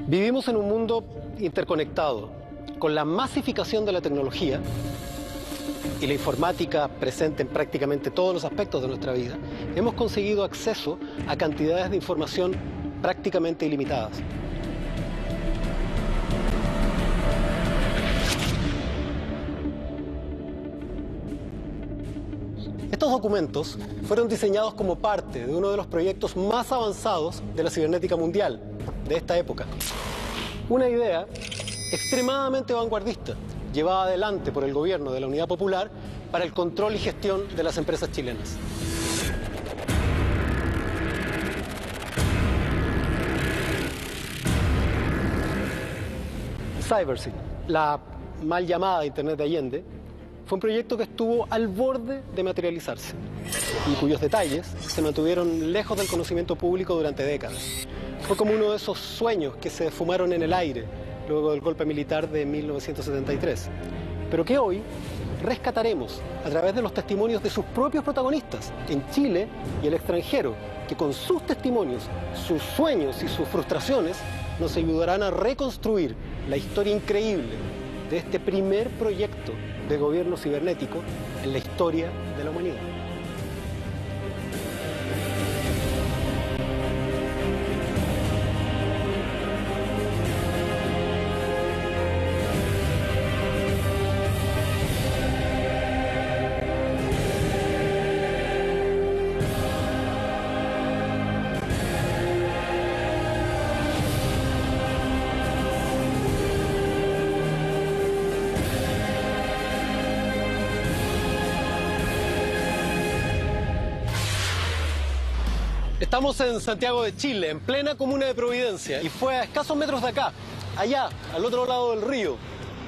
Vivimos en un mundo interconectado. Con la masificación de la tecnología y la informática presente en prácticamente todos los aspectos de nuestra vida, hemos conseguido acceso a cantidades de información prácticamente ilimitadas. Estos documentos fueron diseñados como parte de uno de los proyectos más avanzados de la cibernética mundial de esta época. Una idea extremadamente vanguardista, llevada adelante por el gobierno de la Unidad Popular para el control y gestión de las empresas chilenas. CyberSyn, la mal llamada Internet de Allende, fue un proyecto que estuvo al borde de materializarse y cuyos detalles se mantuvieron lejos del conocimiento público durante décadas. Fue como uno de esos sueños que se esfumaron en el aire luego del golpe militar de 1973, pero que hoy rescataremos a través de los testimonios de sus propios protagonistas en Chile y el extranjero, que con sus testimonios, sus sueños y sus frustraciones nos ayudarán a reconstruir la historia increíble de este primer proyecto de gobierno cibernético en la historia de la humanidad. Estamos en Santiago de Chile, en plena comuna de Providencia, y fue a escasos metros de acá, allá, al otro lado del río,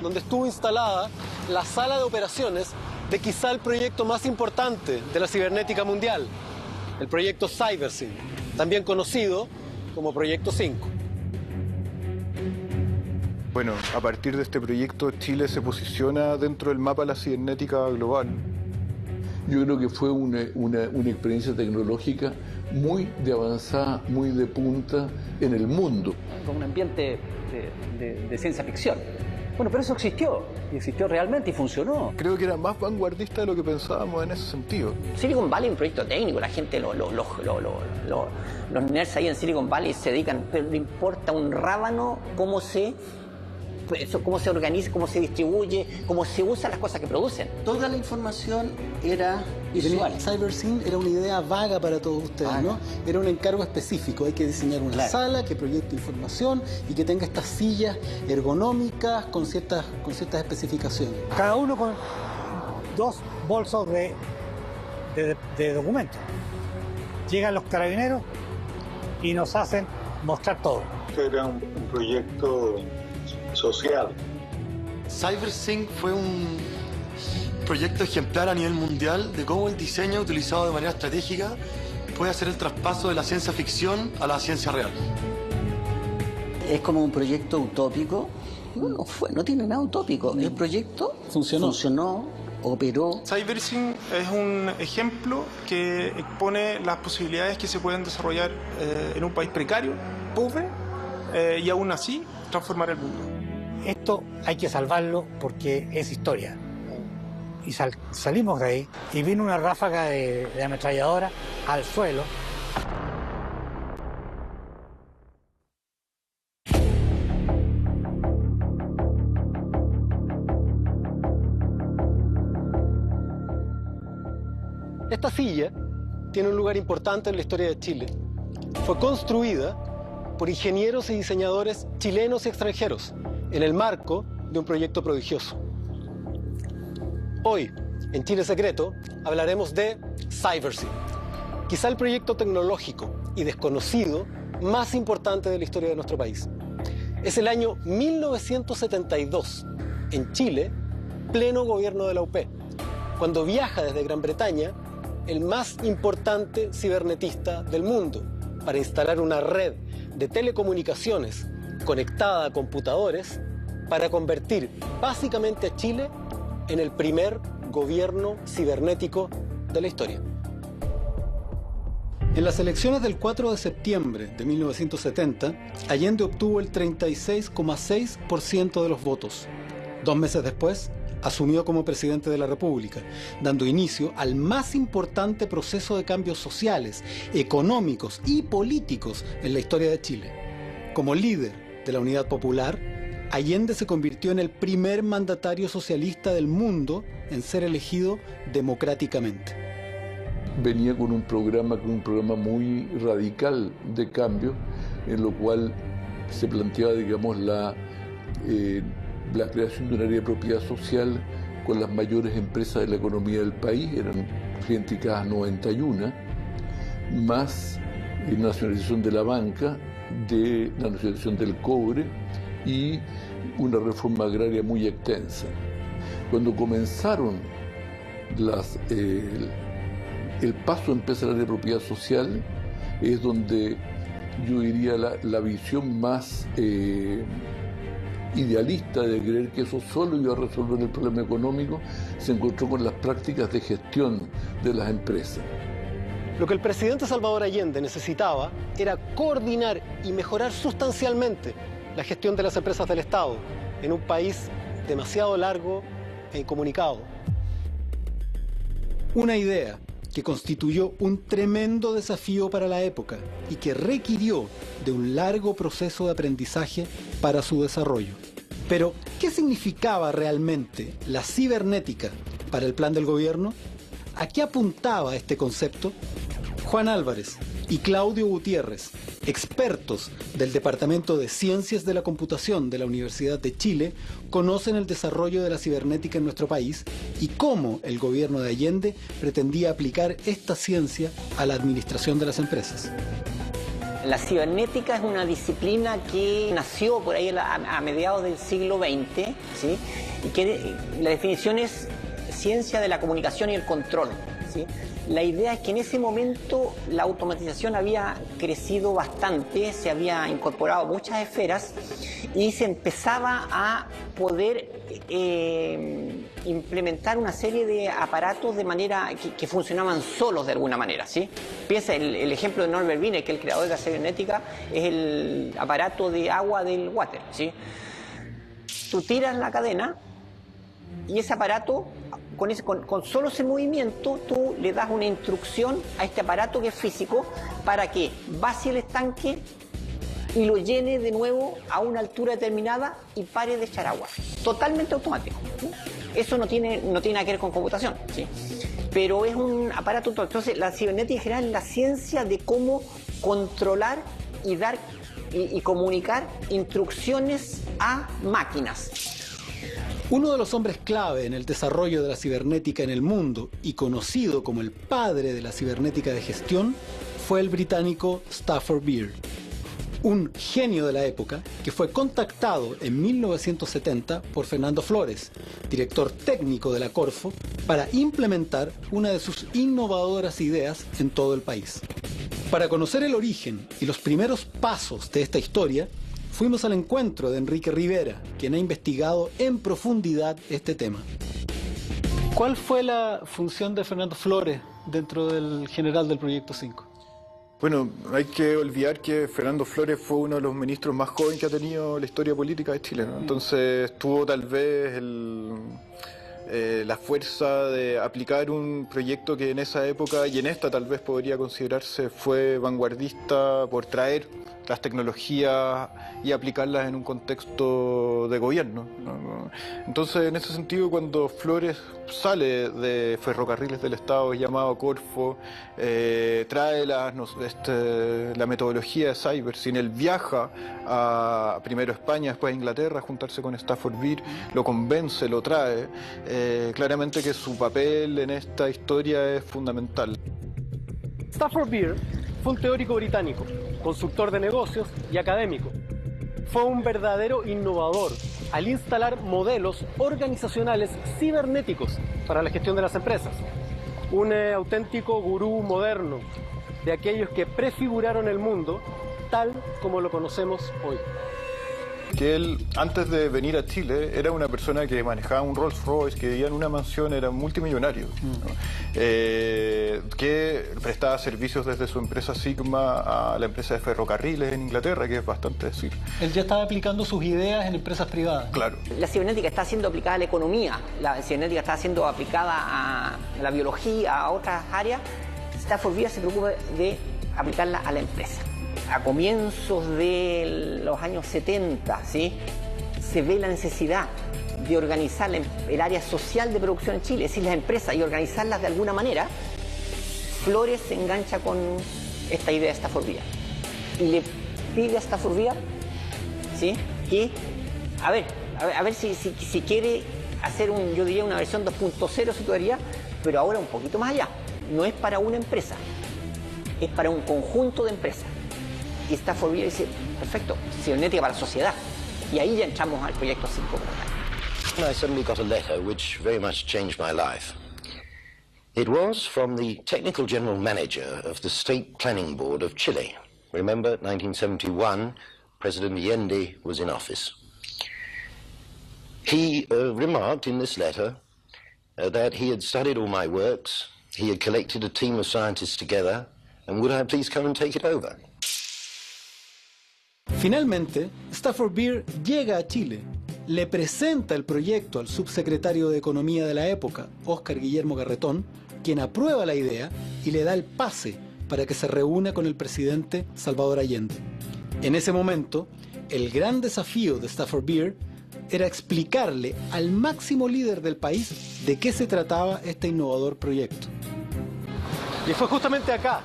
donde estuvo instalada la sala de operaciones de quizá el proyecto más importante de la cibernética mundial, el proyecto CyberSyn, también conocido como Proyecto 5. Bueno, a partir de este proyecto, Chile se posiciona dentro del mapa de la cibernética global. Yo creo que fue una experiencia tecnológica muy de avanzada, muy de punta en el mundo. Con un ambiente de ciencia ficción. Bueno, pero eso existió, y existió realmente y funcionó. Creo que era más vanguardista de lo que pensábamos en ese sentido. Silicon Valley es un proyecto técnico, la gente, los nerds ahí en Silicon Valley se dedican, pero le importa un rábano cómo se organiza, cómo se distribuye, cómo se usan las cosas que producen. Toda la información era visual. CyberSyn era una idea vaga para todos ustedes, ¿no? Era un encargo específico. Hay que diseñar una sala que proyecte información y que tenga estas sillas ergonómicas con ciertas especificaciones. Cada uno con 2 bolsos de documentos. Llegan los carabineros y nos hacen mostrar todo. Era un proyecto social. CyberSyn fue un proyecto ejemplar a nivel mundial de cómo el diseño utilizado de manera estratégica puede hacer el traspaso de la ciencia ficción a la ciencia real. Es como un proyecto utópico. No tiene nada utópico. El proyecto funcionó, operó. CyberSyn es un ejemplo que expone las posibilidades que se pueden desarrollar en un país precario, pobre, y aún así transformar el mundo. Esto hay que salvarlo porque es historia. Y salimos de ahí y vino una ráfaga de ametralladora al suelo. Esta silla tiene un lugar importante en la historia de Chile. Fue construida por ingenieros y diseñadores chilenos y extranjeros en el marco de un proyecto prodigioso. Hoy, en Chile Secreto, hablaremos de CyberSyn, quizá el proyecto tecnológico y desconocido más importante de la historia de nuestro país. Es el año 1972, en Chile, pleno gobierno de la UP, cuando viaja desde Gran Bretaña el más importante cibernetista del mundo para instalar una red de telecomunicaciones conectada a computadores para convertir básicamente a Chile en el primer gobierno cibernético de la historia. En las elecciones del 4 de septiembre de 1970, Allende obtuvo el 36,6% de los votos. 2 meses después, asumió como presidente de la República, dando inicio al más importante proceso de cambios sociales, económicos y políticos en la historia de Chile. Como líder de la Unidad Popular, Allende se convirtió en el primer mandatario socialista del mundo en ser elegido democráticamente. Venía con un programa muy radical de cambio, en lo cual se planteaba, digamos, la creación de un área de propiedad social con las mayores empresas de la economía del país, eran idénticas 91, más nacionalización de la banca, de la nacionalización del cobre y una reforma agraria muy extensa. Cuando comenzaron el paso a empezar de propiedad social, es donde yo diría la visión más idealista de creer que eso solo iba a resolver el problema económico, se encontró con las prácticas de gestión de las empresas. Lo que el presidente Salvador Allende necesitaba era coordinar y mejorar sustancialmente la gestión de las empresas del Estado en un país demasiado largo e incomunicado. Una idea que constituyó un tremendo desafío para la época y que requirió de un largo proceso de aprendizaje para su desarrollo. Pero, ¿qué significaba realmente la cibernética para el plan del gobierno? ¿A qué apuntaba este concepto? Juan Álvarez y Claudio Gutiérrez, expertos del Departamento de Ciencias de la Computación de la Universidad de Chile, conocen el desarrollo de la cibernética en nuestro país y cómo el gobierno de Allende pretendía aplicar esta ciencia a la administración de las empresas. La cibernética es una disciplina que nació por ahí a mediados del siglo XX, ¿sí? Y que la definición es ciencia de la comunicación y el control, ¿sí? La idea es que en ese momento la automatización había crecido bastante, se había incorporado muchas esferas y se empezaba a poder implementar una serie de aparatos de manera que funcionaban solos de alguna manera, ¿sí? Piensa, el ejemplo de Norbert Wiener, que es el creador de la cibernética, es el aparato de agua del water, ¿sí? Tú tiras la cadena y ese aparato, con solo ese movimiento, tú le das una instrucción a este aparato que es físico para que vacíe el estanque y lo llene de nuevo a una altura determinada y pare de echar agua. Totalmente automático, ¿sí? Eso no tiene nada que ver con computación, ¿sí? Pero es un aparato. Entonces, la cibernética en general es la ciencia de cómo controlar y dar y comunicar instrucciones a máquinas. Uno de los hombres clave en el desarrollo de la cibernética en el mundo y conocido como el padre de la cibernética de gestión fue el británico Stafford Beer, un genio de la época que fue contactado en 1970 por Fernando Flores, director técnico de la Corfo, para implementar una de sus innovadoras ideas en todo el país. Para conocer el origen y los primeros pasos de esta historia, fuimos al encuentro de Enrique Rivera, quien ha investigado en profundidad este tema. ¿Cuál fue la función de Fernando Flores dentro del general del Proyecto 5? Bueno, hay que olvidar que Fernando Flores fue uno de los ministros más jóvenes que ha tenido la historia política de Chile, ¿no? Entonces tuvo tal vez la fuerza de aplicar un proyecto que en esa época y en esta tal vez podría considerarse fue vanguardista por traer las tecnologías y aplicarlas en un contexto de gobierno, ¿no? Entonces, en ese sentido, cuando Flores sale de Ferrocarriles del Estado, llamado Corfo, trae la metodología de cyber, sin él viaja primero a España, después a Inglaterra, a juntarse con Stafford Beer, lo convence, lo trae, claramente que su papel en esta historia es fundamental. Stafford Beer fue un teórico británico, consultor de negocios y académico. Fue un verdadero innovador al instalar modelos organizacionales cibernéticos para la gestión de las empresas. Un auténtico gurú moderno de aquellos que prefiguraron el mundo tal como lo conocemos hoy. que él, antes de venir a Chile, era una persona que manejaba un Rolls Royce, que vivía en una mansión, era multimillonario, ¿no? Que prestaba servicios desde su empresa Sigma a la empresa de ferrocarriles en Inglaterra, que es bastante decir. Él ya estaba aplicando sus ideas en empresas privadas. Claro. La cibernética está siendo aplicada a la economía, la cibernética está siendo aplicada a la biología, a otras áreas. Stafford Beer se preocupa de aplicarla a la empresa. A comienzos de los años 70, ¿sí?, se ve la necesidad de organizar el área social de producción en Chile, es decir, las empresas, y organizarlas de alguna manera. Flores se engancha con esta idea de Stafford Beer y le pide a Stafford Beer, ¿sí?, que a ver si quiere hacer yo diría una versión 2.0 su teoría, pero ahora un poquito más allá. No es para una empresa, es para un conjunto de empresas. Y Stafford Beer dice, perfecto, cibernética para la sociedad. Y ahí ya entramos al proyecto 5. I suddenly got a letter which very much changed my life. It was from the technical general manager of the State Planning Board of Chile. Remember, 1971, President Allende was in office. He remarked in this letter that he had studied all my works, he had collected a team of scientists together, and would I please come and take it over? Finalmente, Stafford Beer llega a Chile, le presenta el proyecto al subsecretario de Economía de la época, Óscar Guillermo Garretón, quien aprueba la idea y le da el pase para que se reúna con el presidente Salvador Allende. En ese momento, el gran desafío de Stafford Beer era explicarle al máximo líder del país de qué se trataba este innovador proyecto. Y fue justamente acá,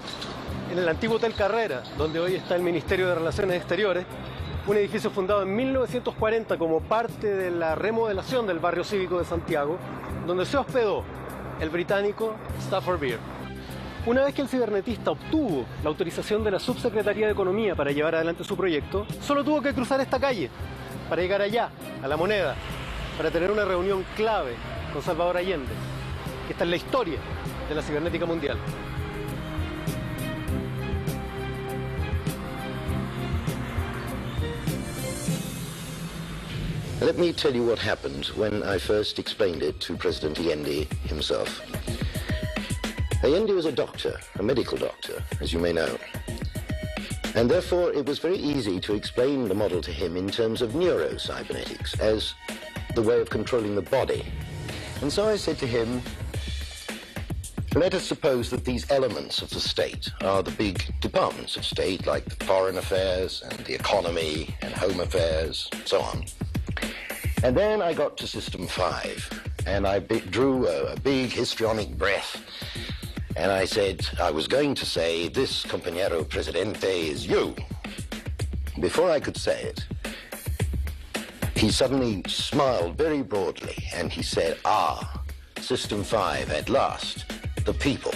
en el antiguo Hotel Carrera, donde hoy está el Ministerio de Relaciones Exteriores, un edificio fundado en 1940 como parte de la remodelación del barrio cívico de Santiago, donde se hospedó el británico Stafford Beer. Una vez que el cibernetista obtuvo la autorización de la Subsecretaría de Economía para llevar adelante su proyecto, solo tuvo que cruzar esta calle para llegar allá, a La Moneda, para tener una reunión clave con Salvador Allende, que está en la historia de la cibernética mundial. Let me tell you what happened when I first explained it to President Allende himself. Allende was a doctor, a medical doctor, as you may know. And therefore it was very easy to explain the model to him in terms of neurocybernetics, as the way of controlling the body. And so I said to him, let us suppose that these elements of the state are the big departments of state, like the foreign affairs and the economy and home affairs, so on. And then I got to System 5, and I drew a big histrionic breath, and I said, I was going to say, this compañero presidente is you. Before I could say it, he suddenly smiled very broadly, and he said, System 5, at last, the people.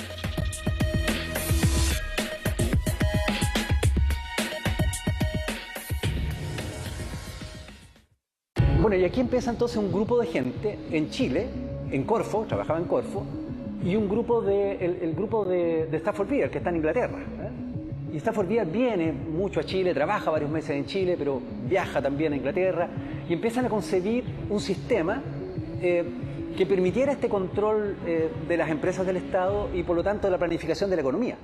Bueno, y aquí empieza entonces un grupo de gente en Chile, en Corfo, trabajaba en Corfo, y el grupo de Stafford Beer, que está en Inglaterra. Y Stafford Beer viene mucho a Chile, trabaja varios meses en Chile, pero viaja también a Inglaterra, y empiezan a concebir un sistema que permitiera este control de las empresas del Estado y por lo tanto de la planificación de la economía.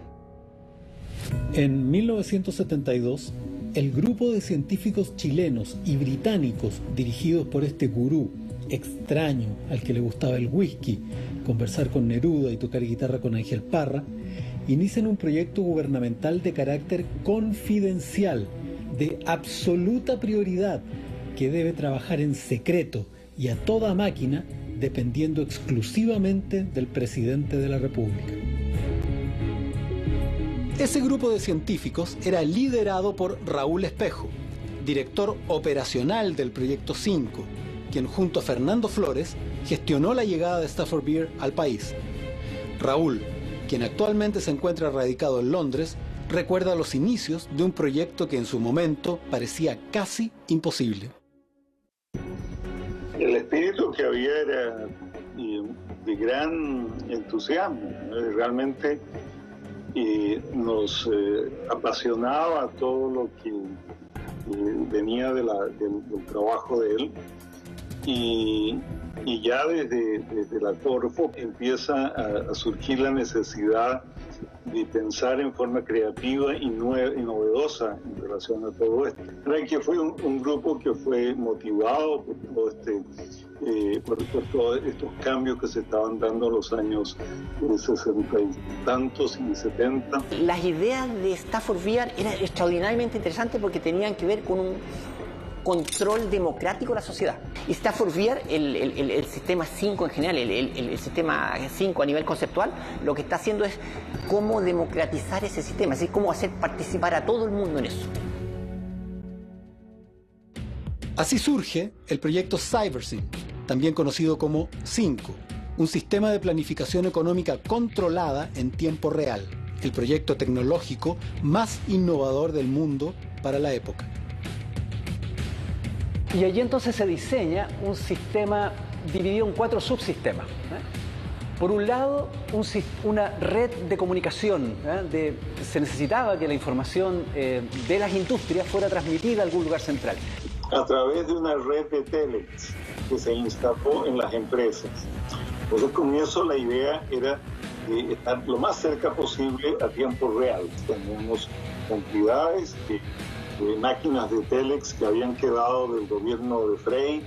En 1972, el grupo de científicos chilenos y británicos dirigidos por este gurú extraño al que le gustaba el whisky, conversar con Neruda y tocar guitarra con Ángel Parra, inician un proyecto gubernamental de carácter confidencial, de absoluta prioridad, que debe trabajar en secreto y a toda máquina, dependiendo exclusivamente del presidente de la República. Ese grupo de científicos era liderado por Raúl Espejo, director operacional del Proyecto 5, quien junto a Fernando Flores gestionó la llegada de Stafford Beer al país. Raúl, quien actualmente se encuentra radicado en Londres, recuerda los inicios de un proyecto que en su momento parecía casi imposible. El espíritu que había era de gran entusiasmo, realmente nos apasionaba todo lo que venía del trabajo de él, y ya desde la Corfo empieza a surgir la necesidad de pensar en forma creativa y novedosa en relación a todo esto. Que fue un grupo que fue motivado por todos estos cambios que se estaban dando en los años 60 y tantos y 70. Las ideas de Stafford Beer eran extraordinariamente interesantes porque tenían que ver con un control democrático de la sociedad. Y Stafford Beer, el sistema 5 en general, el sistema 5 a nivel conceptual, lo que está haciendo es cómo democratizar ese sistema, es decir, cómo hacer participar a todo el mundo en eso. Así surge el proyecto CyberSync, también conocido como 5, un sistema de planificación económica controlada en tiempo real, el proyecto tecnológico más innovador del mundo para la época. Y allí entonces se diseña un sistema dividido en 4 subsistemas. Por un lado, una red de comunicación. Se necesitaba que la información de las industrias fuera transmitida a algún lugar central. A través de una red de telex que se instaló en las empresas. Desde el comienzo la idea era de estar lo más cerca posible a tiempo real. Tenemos cantidades de máquinas de telex que habían quedado del gobierno de Frey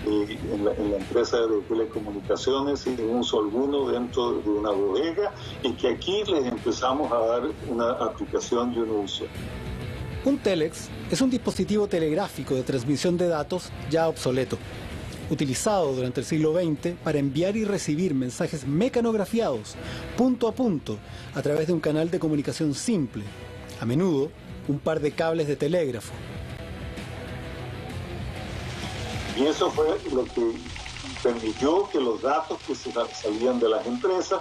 en la empresa de telecomunicaciones sin uso alguno dentro de una bodega, y que aquí les empezamos a dar una aplicación y un uso. Un telex es un dispositivo telegráfico de transmisión de datos ya obsoleto, utilizado durante el siglo XX para enviar y recibir mensajes mecanografiados punto a través de un canal de comunicación simple, a menudo un par de cables de telégrafo. Y eso fue lo que permitió que los datos que salían de las empresas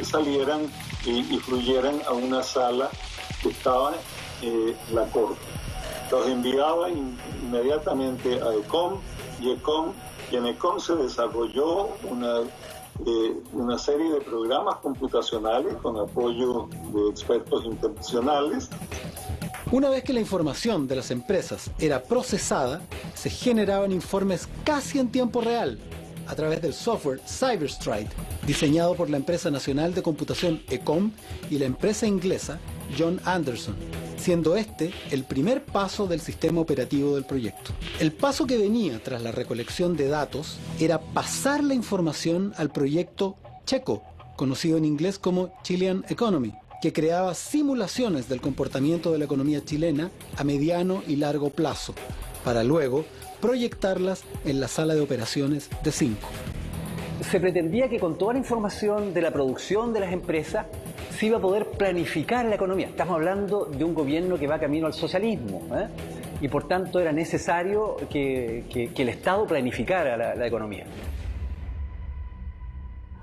salieran y fluyeran a una sala que estaba en la corte. Los enviaba inmediatamente a ECOM, y en ECOM se desarrolló una serie de programas computacionales con apoyo de expertos internacionales. Una vez que la información de las empresas era procesada, se generaban informes casi en tiempo real a través del software CyberStride, diseñado por la empresa nacional de computación ECOM y la empresa inglesa John Anderson, siendo este el primer paso del sistema operativo del proyecto. El paso que venía tras la recolección de datos era pasar la información al proyecto Checo, conocido en inglés como Chilean Economy, que creaba simulaciones del comportamiento de la economía chilena a mediano y largo plazo, para luego proyectarlas en la sala de operaciones de 5. Se pretendía que con toda la información de la producción de las empresas se iba a poder planificar la economía. Estamos hablando de un gobierno que va camino al socialismo, y por tanto era necesario que el Estado planificara la economía.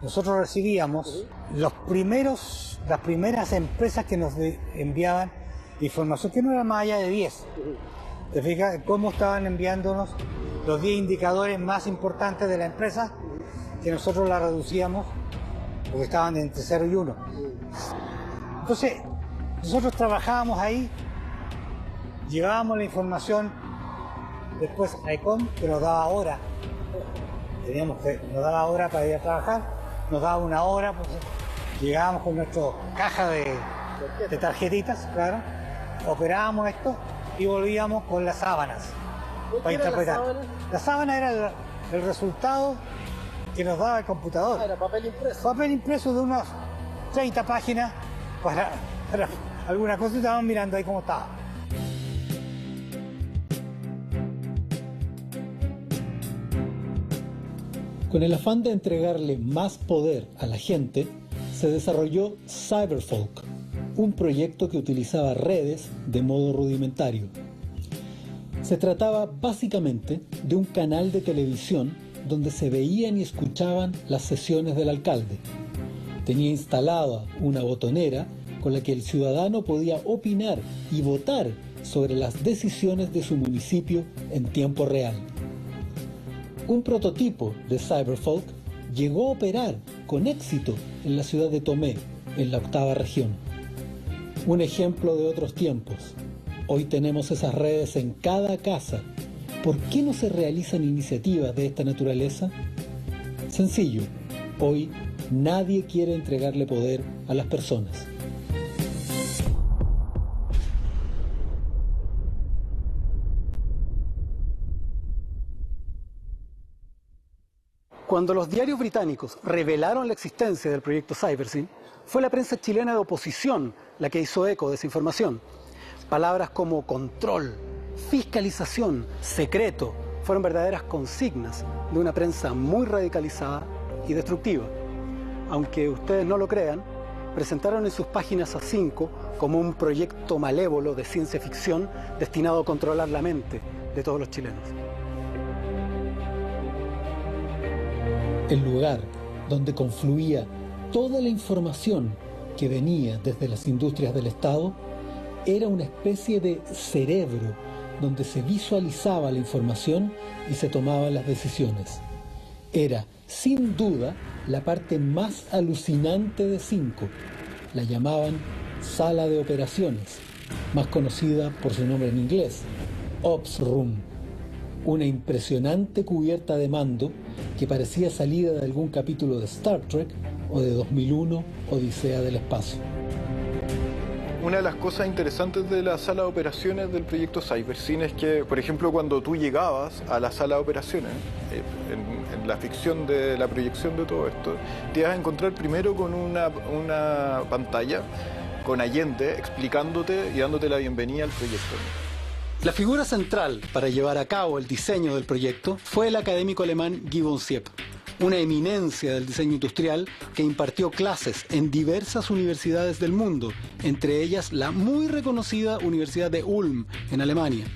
Nosotros recibíamos las primeras empresas que nos enviaban información que no era más allá de 10. ¿Te fijas cómo estaban enviándonos los 10 indicadores más importantes de la empresa, que nosotros la reducíamos porque estaban entre 0 y 1? Entonces, nosotros trabajábamos ahí, llevábamos la información después a ECOM, que nos daba hora. Nos daba hora para ir a trabajar, nos daba una hora, pues llegábamos con nuestra caja de tarjetitas, claro, operábamos esto y volvíamos con las sábanas para interpretar. La sábana era el resultado que nos daba el computador. Era papel impreso. Papel impreso de unas 30 páginas para alguna cosa, y estábamos mirando ahí cómo estaba. Con el afán de entregarle más poder a la gente, se desarrolló Cyberfolk, un proyecto que utilizaba redes de modo rudimentario. Se trataba básicamente de un canal de televisión donde se veían y escuchaban las sesiones del alcalde. Tenía instalada una botonera con la que el ciudadano podía opinar y votar sobre las decisiones de su municipio en tiempo real. Un prototipo de Cyberfolk llegó a operar con éxito en la ciudad de Tomé, en la 8ª región. Un ejemplo de otros tiempos. Hoy tenemos esas redes en cada casa. ¿Por qué no se realizan iniciativas de esta naturaleza? Sencillo, hoy nadie quiere entregarle poder a las personas. Cuando los diarios británicos revelaron la existencia del proyecto CyberSyn, fue la prensa chilena de oposición la que hizo eco de esa información. Palabras como control, fiscalización, secreto, fueron verdaderas consignas de una prensa muy radicalizada y destructiva. Aunque ustedes no lo crean, presentaron en sus páginas a 5 como un proyecto malévolo de ciencia ficción destinado a controlar la mente de todos los chilenos. El lugar donde confluía toda la información que venía desde las industrias del Estado era una especie de cerebro donde se visualizaba la información y se tomaban las decisiones. Era, sin duda, la parte más alucinante de 5. La llamaban Sala de Operaciones, más conocida por su nombre en inglés, Ops Room. Una impresionante cubierta de mando que parecía salida de algún capítulo de Star Trek o de 2001, Odisea del Espacio. Una de las cosas interesantes de la sala de operaciones del proyecto CyberSyn es que, por ejemplo, cuando tú llegabas a la sala de operaciones, en la ficción de la proyección de todo esto, te ibas a encontrar primero con una pantalla con Allende explicándote y dándote la bienvenida al proyecto. La figura central para llevar a cabo el diseño del proyecto fue el académico alemán Gibbon Siep, una eminencia del diseño industrial que impartió clases en diversas universidades del mundo, entre ellas la muy reconocida Universidad de Ulm, en Alemania.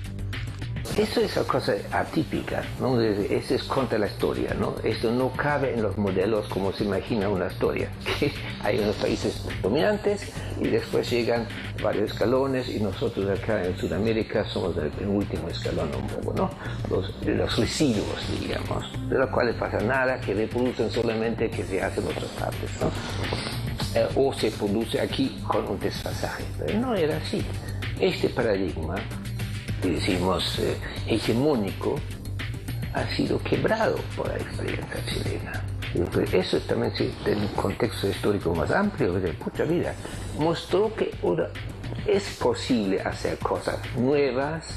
Eso es una cosa atípica, ¿no? Eso es contra la historia, ¿no? Esto no cabe en los modelos como se imagina una historia. Que hay unos países dominantes y después llegan varios escalones y nosotros acá en Sudamérica somos el penúltimo escalón un poco, ¿no? Los residuos, digamos, de los cuales pasa nada, que reproducen solamente que se hacen otras partes, ¿no? O se produce aquí con un desfasaje. Pero no era así. Este paradigma, decimos hegemónico, ha sido quebrado por la experiencia chilena. Eso también, en un contexto histórico más amplio, de pucha vida, mostró que es posible hacer cosas nuevas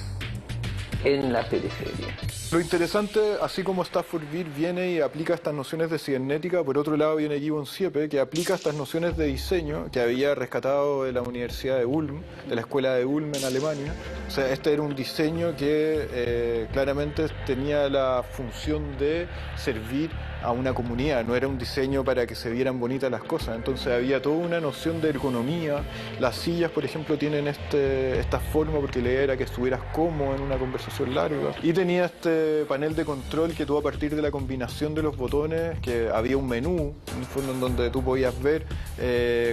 en la periferia. Lo interesante, así como Stafford Beer viene y aplica estas nociones de cibernética, por otro lado viene Gibbon Siep, que aplica estas nociones de diseño que había rescatado de la Universidad de Ulm, de la Escuela de Ulm en Alemania. O sea, este era un diseño que claramente tenía la función de servir a una comunidad, no era un diseño para que se vieran bonitas las cosas. Entonces había toda una noción de ergonomía. Las sillas, por ejemplo, tienen esta forma porque la idea era que estuvieras cómodo en una conversación larga. Y tenía este panel de control que tú, a partir de la combinación de los botones, que había un menú en donde tú podías ver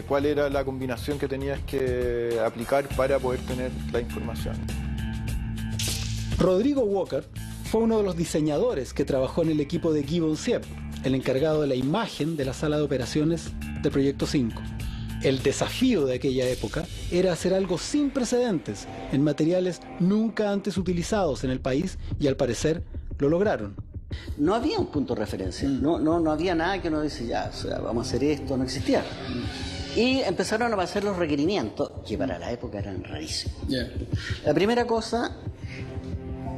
cuál era la combinación que tenías que aplicar para poder tener la información. Rodrigo Walker fue uno de los diseñadores que trabajó en el equipo de Gibbon Siep, el encargado de la imagen de la sala de operaciones del Proyecto 5. El desafío de aquella época era hacer algo sin precedentes en materiales nunca antes utilizados en el país y al parecer lo lograron. No había un punto de referencia, no había nada que uno dice ya, o sea, vamos a hacer esto, no existía. Y empezaron a hacer los requerimientos, que para la época eran rarísimos. La primera cosa,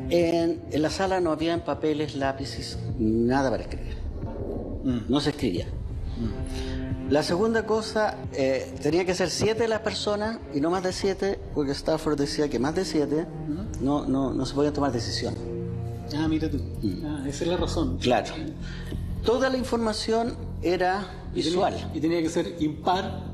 en la sala no habían papeles, lápices, nada para escribir. No se escribía. La segunda cosa, tenía que ser 7 las personas y no más de 7, porque Stafford decía que más de 7 no se podían tomar decisiones. Ah, mira tú. Esa es la razón. Claro. Toda la información era visual. Y tenía que ser impar.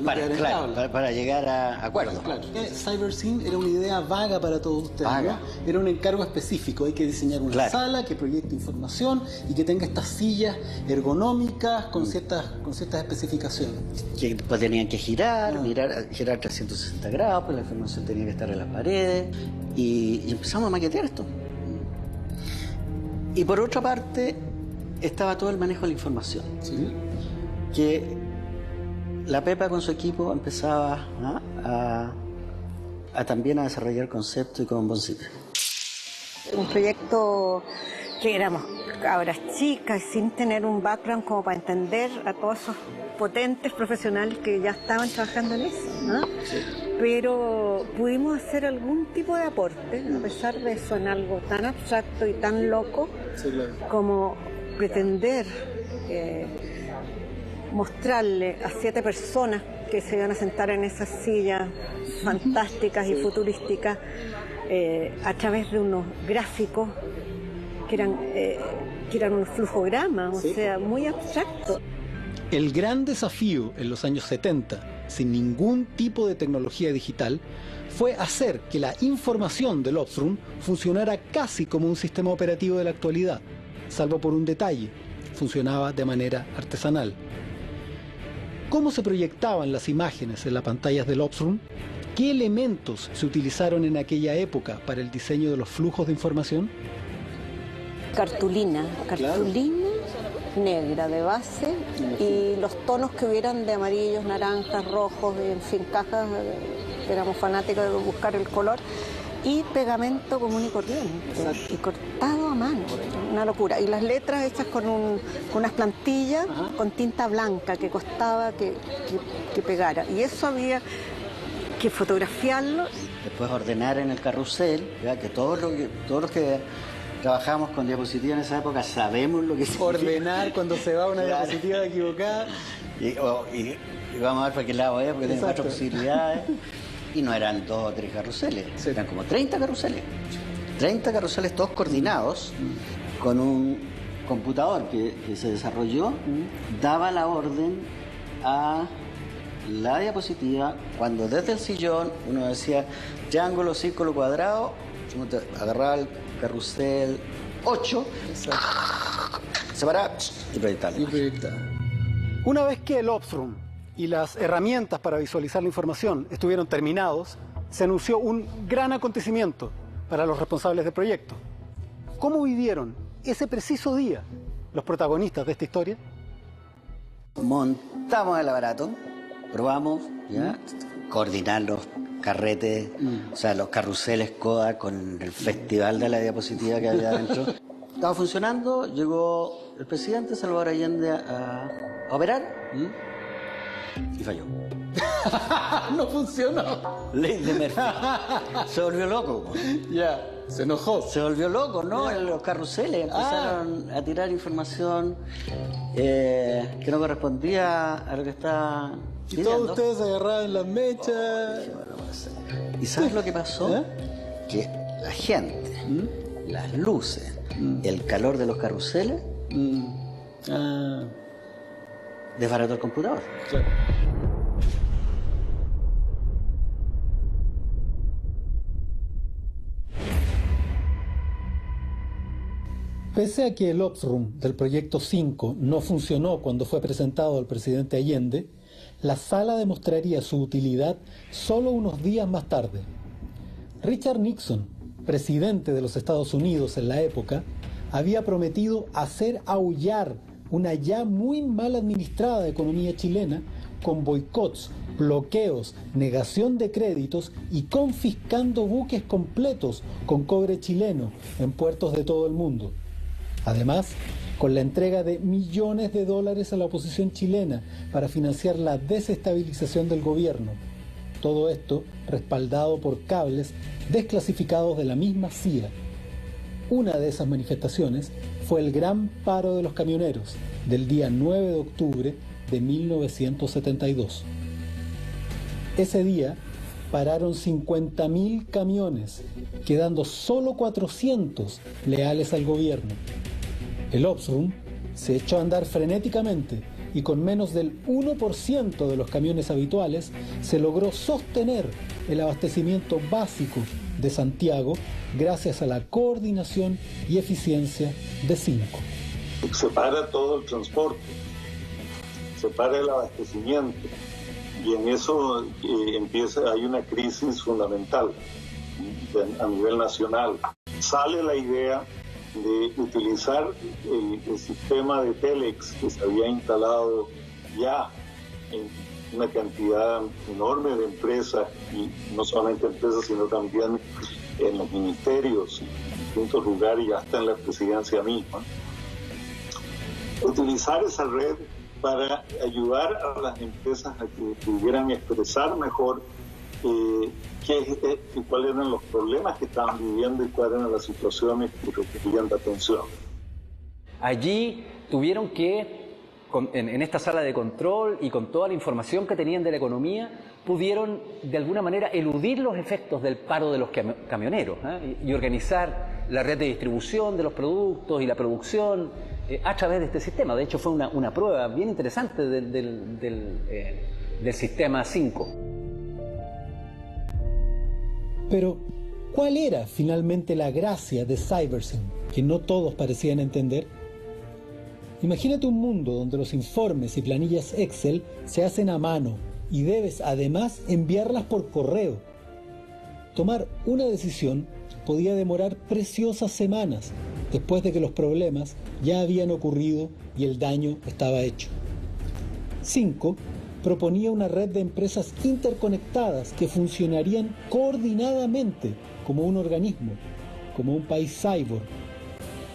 Para llegar a acuerdos. Claro. CyberSyn era una idea vaga para todos ustedes, ¿no? Era un encargo específico. Hay que diseñar una sala que proyecte información y que tenga estas sillas ergonómicas con ciertas especificaciones. Que pues, tenían que girar 360 grados, pues la información tenía que estar en las paredes. Y empezamos a maquetear esto. Y por otra parte, estaba todo el manejo de la información. ¿Sí? Que la Pepa con su equipo empezaba también a desarrollar conceptos y con principios. Un proyecto que éramos cabras chicas, sin tener un background como para entender a todos esos potentes profesionales que ya estaban trabajando en eso, ¿no? Sí. Pero pudimos hacer algún tipo de aporte, a pesar de eso, en algo tan abstracto y tan loco, sí, claro, como pretender mostrarle a 7 personas que se iban a sentar en esas sillas fantásticas y futurísticas a través de unos gráficos que eran unos flujogramas, o sea, muy abstractos. El gran desafío en los años 70, sin ningún tipo de tecnología digital, fue hacer que la información del Opsrum funcionara casi como un sistema operativo de la actualidad, salvo por un detalle: funcionaba de manera artesanal. ¿Cómo se proyectaban las imágenes en las pantallas del Opsrum? ¿Qué elementos se utilizaron en aquella época para el diseño de los flujos de información? Cartulina negra de base y los tonos que hubieran de amarillos, naranjas, rojos, en fin, cajas, éramos fanáticos de buscar el color, y pegamento común y corriente. Exacto. Y cortado a mano, una locura. Y las letras hechas con unas plantillas, ajá, con tinta blanca que costaba que pegara. Y eso había que fotografiarlo. Después ordenar en el carrusel, ¿ya? Que todos los que trabajamos con diapositivas en esa época sabemos lo que es ordenar cuando se va una diapositiva equivocada. Y vamos a ver para qué lado es, porque tiene 4 posibilidades. Y no eran 2 o 3 carruseles, sí, eran como 30 carruseles. 30 carruseles todos coordinados con un computador que se desarrolló, daba la orden a la diapositiva cuando desde el sillón uno decía triángulo, círculo, cuadrado, agarraba el carrusel 8, separaba y proyectaba. Una vez que el Opsrum y las herramientas para visualizar la información estuvieron terminados, se anunció un gran acontecimiento para los responsables del proyecto. ¿Cómo vivieron ese preciso día los protagonistas de esta historia? Montamos el aparato, probamos, ¿ya? Coordinar los carretes, o sea, los carruseles Kodak con el festival de la diapositiva que había adentro. Estaba funcionando, llegó el presidente Salvador Allende a operar. Y falló. No funcionó. Ley de Murphy. Se volvió loco. Ya, se enojó. Se volvió loco, ¿no? Yeah. Los carruseles empezaron a tirar información que no correspondía a lo que estaba pidiendo. Y todos ustedes se agarraban las mechas. ¿Y sabes lo que pasó? Que la gente, las luces, el calor de los carruseles, desbarató el computador. Claro. Pese a que el Opsrum del proyecto 5 no funcionó cuando fue presentado al presidente Allende, la sala demostraría su utilidad solo unos días más tarde. Richard Nixon, presidente de los Estados Unidos en la época, había prometido hacer aullar una ya muy mal administrada economía chilena con boicots, bloqueos, negación de créditos y confiscando buques completos con cobre chileno en puertos de todo el mundo. Además, con la entrega de millones de dólares a la oposición chilena para financiar la desestabilización del gobierno. Todo esto respaldado por cables desclasificados de la misma CIA. Una de esas manifestaciones fue el Gran Paro de los Camioneros del día 9 de octubre de 1972. Ese día pararon 50.000 camiones, quedando solo 400 leales al gobierno. El Opsrum se echó a andar frenéticamente y con menos del 1% de los camiones habituales se logró sostener el abastecimiento básico de Santiago gracias a la coordinación y eficiencia de 5. Se para todo el transporte, se para el abastecimiento y en eso hay una crisis fundamental a nivel nacional. Sale la idea de utilizar el sistema de Telex que se había instalado ya una cantidad enorme de empresas, y no solamente empresas, sino también en los ministerios, en distintos lugares y hasta en la presidencia misma. Utilizar esa red para ayudar a las empresas a que pudieran expresar mejor cuáles eran los problemas que estaban viviendo y cuáles eran las situaciones que requerían de atención. Allí tuvieron que, en esta sala de control y con toda la información que tenían de la economía, pudieron de alguna manera eludir los efectos del paro de los camioneros, y organizar la red de distribución de los productos y la producción a través de este sistema. De hecho, fue una prueba bien interesante del sistema 5. Pero, ¿cuál era finalmente la gracia de CyberSync, que no todos parecían entender? Imagínate un mundo donde los informes y planillas Excel se hacen a mano y debes además enviarlas por correo. Tomar una decisión podía demorar preciosas semanas después de que los problemas ya habían ocurrido y el daño estaba hecho. 5 proponía una red de empresas interconectadas que funcionarían coordinadamente como un organismo, como un país cyborg.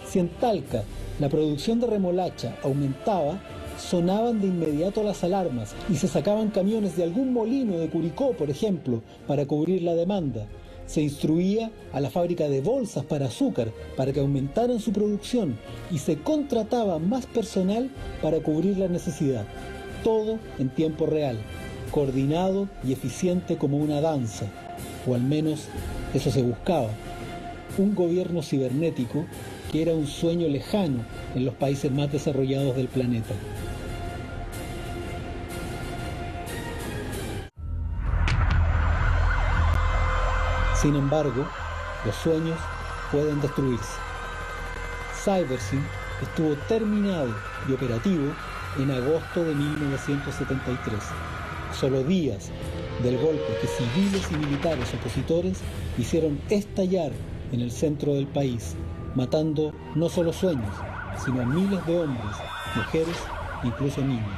Si en Talca la producción de remolacha aumentaba, sonaban de inmediato las alarmas y se sacaban camiones de algún molino de Curicó, por ejemplo, para cubrir la demanda. Se instruía a la fábrica de bolsas para azúcar para que aumentaran su producción y se contrataba más personal para cubrir la necesidad. Todo en tiempo real, coordinado y eficiente como una danza, o al menos eso se buscaba. Un gobierno cibernético que era un sueño lejano en los países más desarrollados del planeta. Sin embargo, los sueños pueden destruirse. CyberSync estuvo terminado y operativo en agosto de 1973, solo días del golpe que civiles y militares opositores hicieron estallar en el centro del país, matando no solo sueños, sino a miles de hombres, mujeres e incluso niños.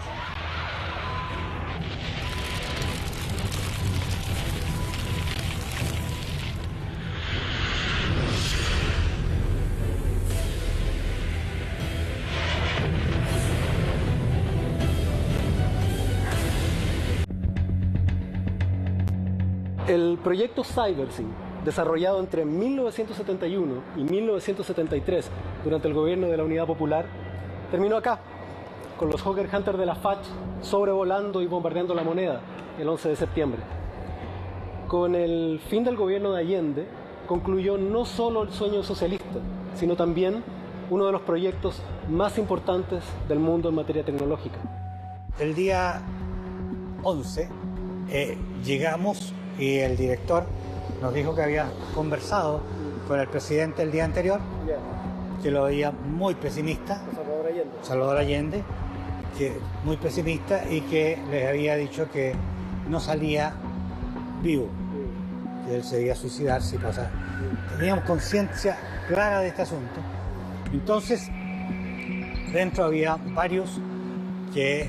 El proyecto CyberSync, desarrollado entre 1971 y 1973 durante el gobierno de la Unidad Popular, terminó acá, con los Hawker Hunter de la FACH sobrevolando y bombardeando la moneda el 11 de septiembre. Con el fin del gobierno de Allende, concluyó no solo el sueño socialista, sino también uno de los proyectos más importantes del mundo en materia tecnológica. El día 11 llegamos y el director nos dijo que había conversado con el presidente el día anterior, que lo veía muy pesimista, Salvador Allende, que muy pesimista, y que les había dicho que no salía vivo, que él se iba a suicidar si pasaba. Teníamos conciencia clara de este asunto. Entonces, dentro había varios que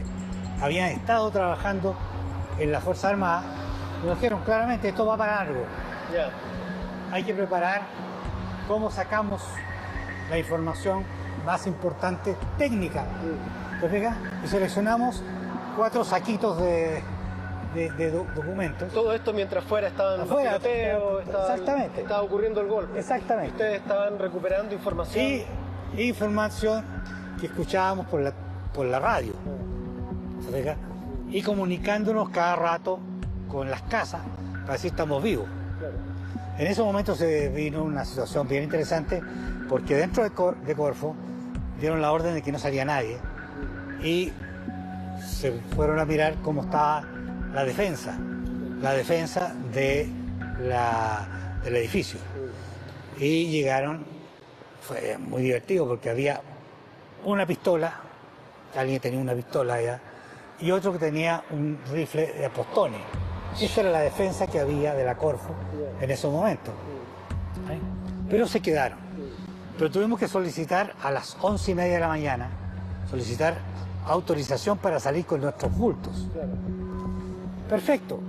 habían estado trabajando en la Fuerza Armada. Nos dijeron claramente, esto va para largo. Hay que preparar cómo sacamos la información más importante técnica. ¿Te fijas? Y seleccionamos 4 saquitos de documentos. Todo esto mientras fuera estaban los tiroteos, estaba ocurriendo el golpe. Exactamente. Ustedes estaban recuperando información. Y información que escuchábamos por la radio. ¿Te fijas? Y comunicándonos cada rato con las casas para decir estamos vivos. Claro. En ese momento se vino una situación bien interesante porque dentro de Corfo dieron la orden de que no salía nadie y se fueron a mirar cómo estaba la defensa del edificio. Y llegaron, fue muy divertido porque había una pistola, alguien tenía una pistola allá, y otro que tenía un rifle de apostones. Esa era la defensa que había de la Corfo en esos momentos. Pero se quedaron. Pero tuvimos que solicitar a las 11:30 de la mañana, solicitar autorización para salir con nuestros bultos. Perfecto.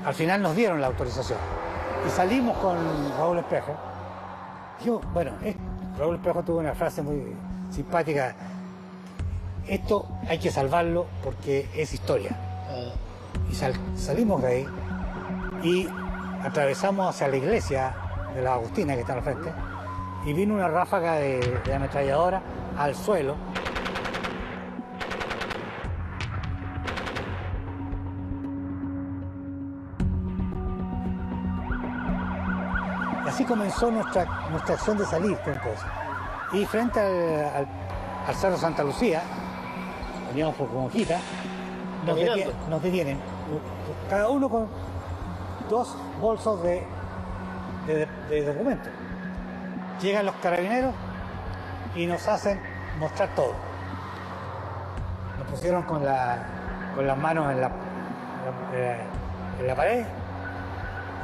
Al final nos dieron la autorización. Y salimos con Raúl Espejo. Dijimos, bueno, Raúl Espejo tuvo una frase muy simpática. Esto hay que salvarlo porque es historia. Y salimos de ahí y atravesamos hacia la iglesia de la Agustina que está al frente y vino una ráfaga de ametralladora al suelo. Y así comenzó nuestra acción de salir con cosas. Y frente al Cerro Santa Lucía, veníamos por Monjita, nos detienen, cada uno con 2 bolsos de documentos. Llegan los carabineros y nos hacen mostrar todo. Nos pusieron con las manos en la pared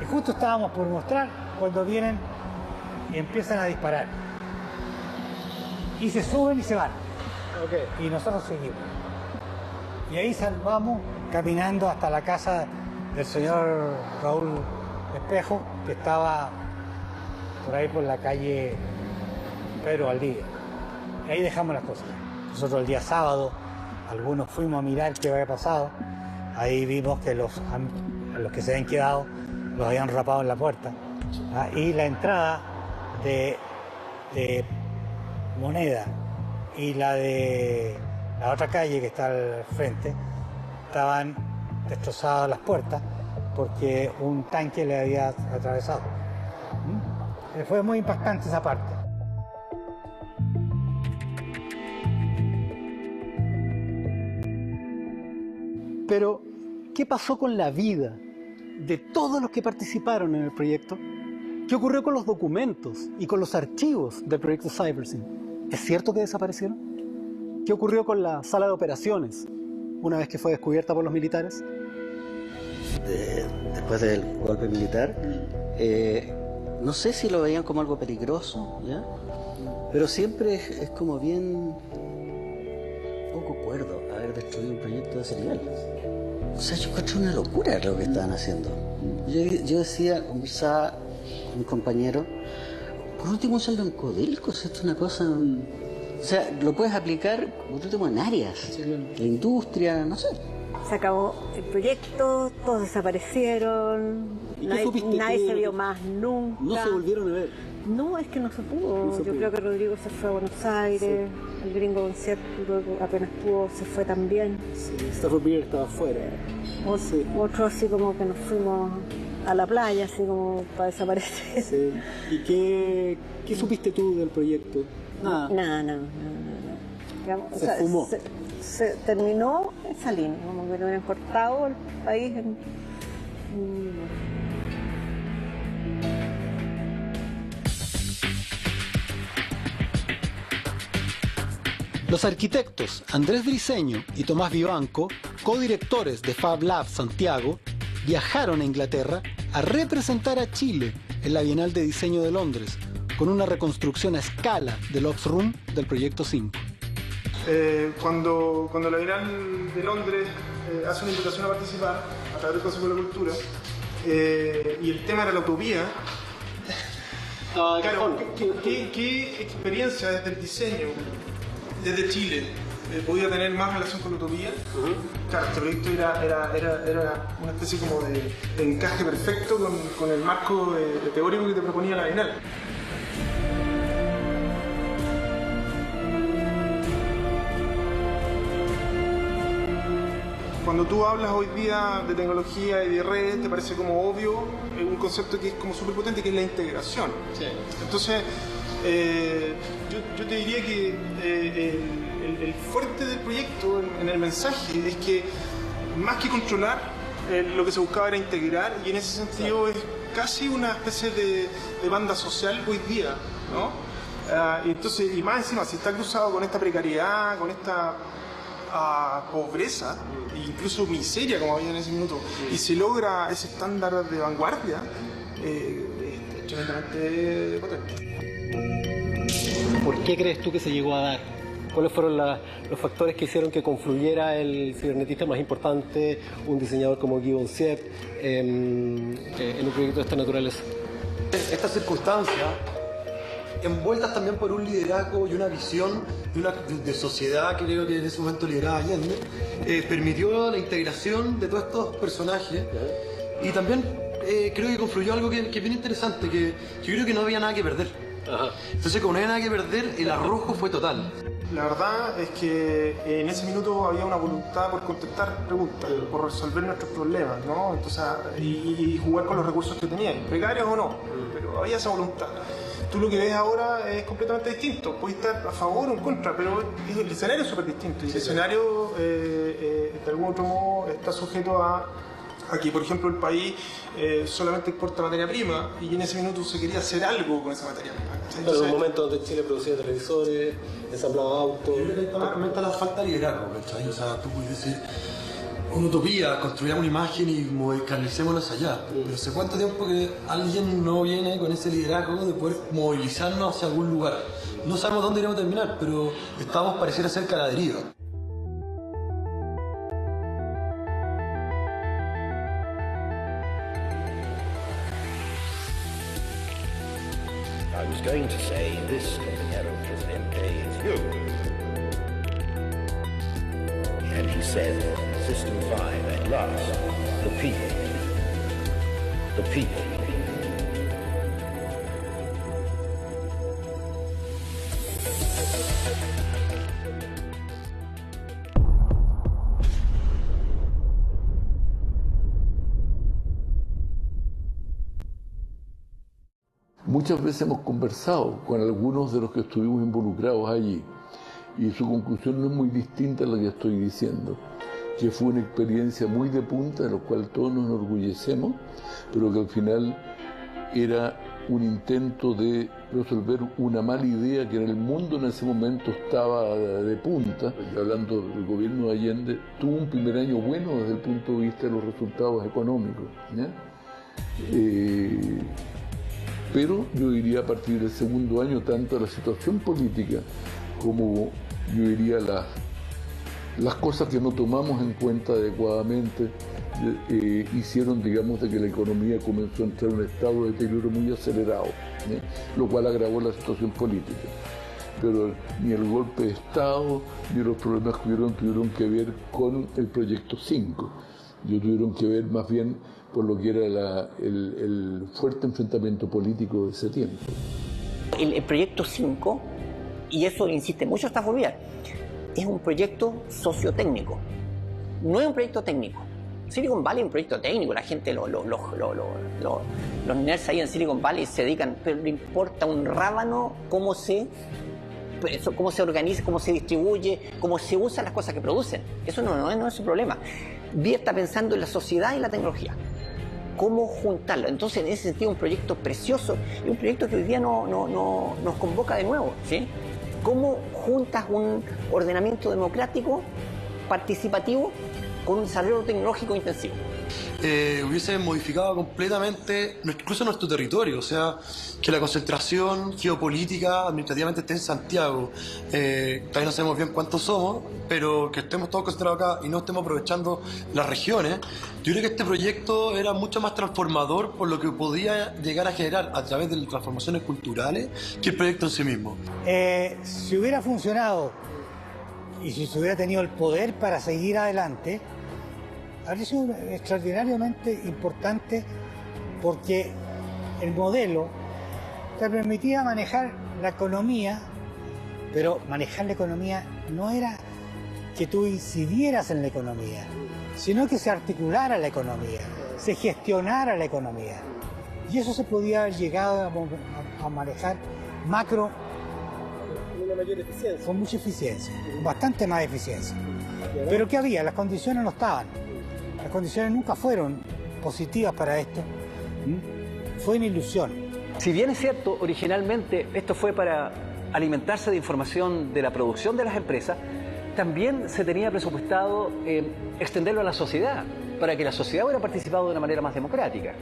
y justo estábamos por mostrar cuando vienen y empiezan a disparar. Y se suben y se van. Y nosotros seguimos. Y ahí salvamos caminando hasta la casa del señor Raúl Espejo, que estaba por ahí por la calle Pedro Valdivia. Y ahí dejamos las cosas. Nosotros el día sábado, algunos fuimos a mirar qué había pasado. Ahí vimos que los que se habían quedado los habían rapado en la puerta. Y la entrada de Moneda y la de la otra calle que está al frente estaban destrozadas las puertas porque un tanque le había atravesado. Fue muy impactante esa parte. Pero, ¿qué pasó con la vida de todos los que participaron en el proyecto? ¿Qué ocurrió con los documentos y con los archivos del proyecto CyberSync? ¿Es cierto que desaparecieron? ¿Qué ocurrió con la sala de operaciones una vez que fue descubierta por los militares? Después del golpe militar, no sé si lo veían como algo peligroso, ¿ya? Pero siempre es como bien poco cuerdo haber destruido un proyecto de ese nivel. O sea, yo encontré una locura lo que estaban haciendo. Yo decía, conversaba con un compañero, por último usarlo en Codelcos, esto es una cosa... O sea, lo puedes aplicar por último en áreas, la industria, no sé. Se acabó el proyecto, todos desaparecieron, nadie se vio más nunca. ¿No se volvieron a ver? No, es que no se pudo. Yo creo que Rodrigo se fue a Buenos Aires, el gringo concierto apenas pudo, se fue también. Sí, Stafford Beer estaba afuera. Otro así como que nos fuimos a la playa, así como para desaparecer. Sí. ¿Y qué supiste tú del proyecto? Nada. Se fumó. Se terminó esa línea, como que lo hubieran cortado el país Los arquitectos Andrés Briceño y Tomás Vivanco, codirectores de Fab Lab Santiago, viajaron a Inglaterra a representar a Chile en la Bienal de Diseño de Londres, con una reconstrucción a escala del Ops Room del Proyecto 5. Cuando la Bienal de Londres hace una invitación a participar a través del Consejo de la Cultura y el tema era la utopía, claro, ¿qué experiencia desde el diseño, desde Chile, podía tener más relación con la utopía? Claro, este proyecto era una especie como de encaje perfecto con el marco teórico que te proponía la Bienal. Cuando tú hablas hoy día de tecnología y de redes, te parece como obvio un concepto que es como súper potente, que es la integración. Sí. Entonces, yo te diría que el fuerte del proyecto en el mensaje es que más que controlar, lo que se buscaba era integrar, y en ese sentido es casi una especie de banda social hoy día, ¿no? Entonces, y más encima, si está cruzado con esta precariedad, con esta pobreza, incluso miseria como había en ese minuto, y se logra ese estándar de vanguardia, es tremendamente potente. ¿Por qué crees tú que se llegó a dar ¿Cuáles fueron los factores que hicieron que confluyera el cibernetista más importante, un diseñador como Guy Boncier, en un proyecto de esta naturaleza? Estas circunstancias, envueltas también por un liderazgo y una visión de sociedad que creo que en ese momento lideraba Allende, permitió la integración de todos estos personajes y también creo que confluyó algo que es bien interesante, que yo creo que no había nada que perder. Entonces, como no había nada que perder, el arrojo fue total. La verdad es que en ese minuto había una voluntad por contestar preguntas, por resolver nuestros problemas, ¿no? Entonces, y jugar con los recursos que tenían, precarios o no, pero había esa voluntad. Tú lo que ves ahora es completamente distinto, puedes estar a favor o en contra, pero el escenario es súper distinto. Y el escenario, de algún otro modo, está sujeto a que, por ejemplo, el país solamente exporta materia prima y en ese minuto se quería hacer algo con esa materia prima. Entonces, en un momento donde Chile producía televisores, ensamblaba autos... Yo creo que también está la falta de liderazgo, ¿cachai? O sea, tú puedes decir una utopía, construyamos una imagen y canalicémonos allá. Pero ¿hace cuánto tiempo que alguien no viene con ese liderazgo de poder movilizarnos hacia algún lugar? No sabemos dónde iremos a terminar, pero estamos pareciera cerca de la deriva. I was going to say, this compañero presidente is you. And he said, System 5, at last, the people. The people. Muchas veces hemos conversado con algunos de los que estuvimos involucrados allí y su conclusión no es muy distinta a la que estoy diciendo, que fue una experiencia muy de punta, de la cual todos nos enorgullecemos, pero que al final era un intento de resolver una mala idea que en el mundo en ese momento estaba de punta. Hablando del gobierno de Allende, tuvo un primer año bueno desde el punto de vista de los resultados económicos, ¿ya? Pero yo diría a partir del segundo año, tanto la situación política como yo diría las cosas que no tomamos en cuenta adecuadamente hicieron, digamos, de que la economía comenzó a entrar en un estado de deterioro muy acelerado, lo cual agravó la situación política. Pero ni el golpe de Estado ni los problemas que tuvieron que ver con el proyecto 5. Tuvieron que ver más bien por lo que era el fuerte enfrentamiento político de ese tiempo. El proyecto 5, y eso insiste mucho Stafford, es un proyecto sociotécnico, no es un proyecto técnico. Silicon Valley es un proyecto técnico, la gente, los nerds ahí en Silicon Valley se dedican, pero le importa un rábano cómo se organiza, cómo se distribuye, cómo se usan las cosas que producen. Eso no es su problema. Vía está pensando en la sociedad y la tecnología. Cómo juntarlo. Entonces, en ese sentido, un proyecto precioso y un proyecto que hoy día nos convoca de nuevo, ¿sí? ¿Cómo juntas un ordenamiento democrático, participativo, con un desarrollo tecnológico intensivo? Hubiese modificado completamente incluso nuestro territorio, o sea, que la concentración geopolítica administrativamente esté en Santiago. Todavía no sabemos bien cuántos somos, pero que estemos todos concentrados acá y no estemos aprovechando las regiones. Yo creo que este proyecto era mucho más transformador por lo que podía llegar a generar a través de las transformaciones culturales que el proyecto en sí mismo. Si hubiera funcionado y si se hubiera tenido el poder para seguir adelante, habría sido extraordinariamente importante porque el modelo te permitía manejar la economía, pero manejar la economía no era que tú incidieras en la economía, sino que se articulara la economía, se gestionara la economía. Y eso se podía haber llegado a manejar macro con una mayor eficiencia. Con mucha eficiencia, bastante más eficiencia. Pero ¿qué había? Las condiciones no estaban. Las condiciones nunca fueron positivas para esto. Fue una ilusión. Si bien es cierto, originalmente esto fue para alimentarse de información de la producción de las empresas, también se tenía presupuestado extenderlo a la sociedad, para que la sociedad hubiera participado de una manera más democrática.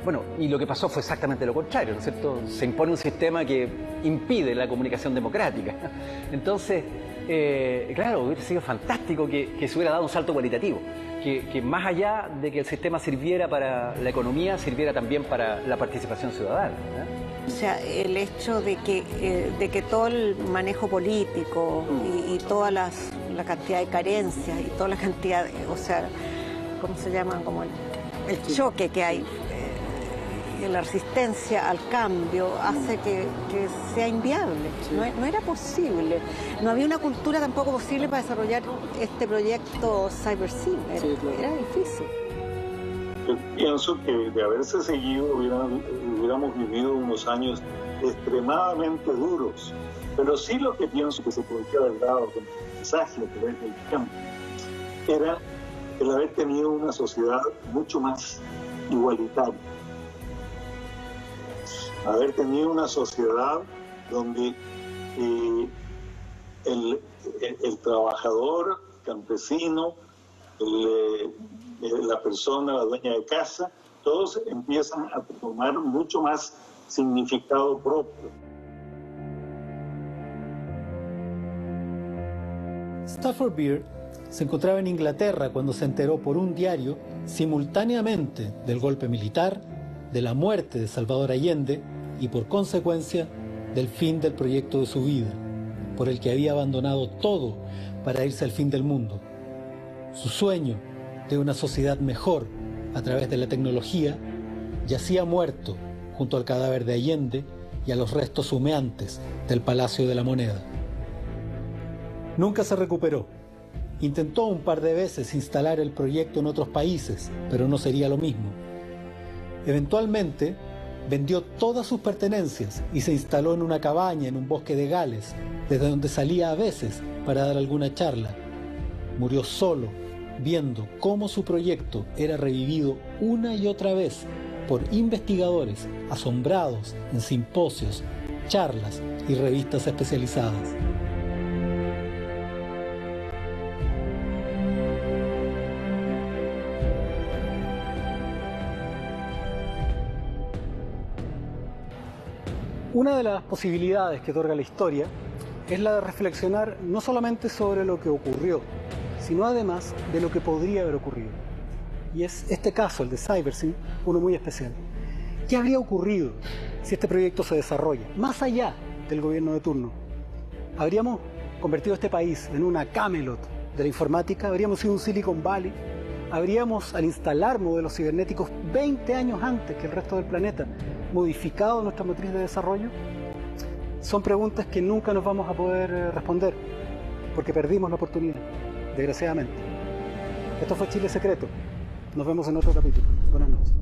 Bueno, y lo que pasó fue exactamente lo contrario, ¿no es cierto? Se impone un sistema que impide la comunicación democrática. Entonces, claro, hubiera sido fantástico que se hubiera dado un salto cualitativo. Que más allá de que el sistema sirviera para la economía, sirviera también para la participación ciudadana. O sea, el hecho de que todo el manejo político y toda la cantidad de carencias y toda la cantidad, o sea, ¿cómo se llama? Como el choque que hay, la resistencia al cambio hace que sea inviable. No era posible. No había una cultura tampoco posible para desarrollar este proyecto CyberSyn. Era difícil. Yo pienso que de haberse seguido hubiéramos vivido unos años extremadamente duros. Pero sí lo que pienso que se podría haber dado con el mensaje a través del tiempo era el haber tenido una sociedad mucho más igualitaria. Haber tenido una sociedad donde el trabajador, el campesino, la persona, la dueña de casa, todos empiezan a tomar mucho más significado propio. Stafford Beer se encontraba en Inglaterra cuando se enteró por un diario simultáneamente del golpe militar, de la muerte de Salvador Allende y por consecuencia del fin del proyecto de su vida, por el que había abandonado todo para irse al fin del mundo. Su sueño de una sociedad mejor a través de la tecnología yacía muerto junto al cadáver de Allende y a los restos humeantes del Palacio de la Moneda. Nunca se recuperó. Intentó un par de veces instalar el proyecto en otros países, pero no sería lo mismo. Eventualmente vendió todas sus pertenencias y se instaló en una cabaña en un bosque de Gales, desde donde salía a veces para dar alguna charla. Murió solo, viendo cómo su proyecto era revivido una y otra vez por investigadores asombrados en simposios, charlas y revistas especializadas. Una de las posibilidades que otorga la historia es la de reflexionar no solamente sobre lo que ocurrió, sino además de lo que podría haber ocurrido. Y es este caso, el de CyberSyn, uno muy especial. ¿Qué habría ocurrido si este proyecto se desarrolla más allá del gobierno de turno? ¿Habríamos convertido este país en una Camelot de la informática? ¿Habríamos sido un Silicon Valley? ¿Habríamos, al instalar modelos cibernéticos 20 años antes que el resto del planeta, modificado nuestra matriz de desarrollo? Son preguntas que nunca nos vamos a poder responder, porque perdimos la oportunidad, desgraciadamente. Esto fue Chile Secreto. Nos vemos en otro capítulo. Buenas noches.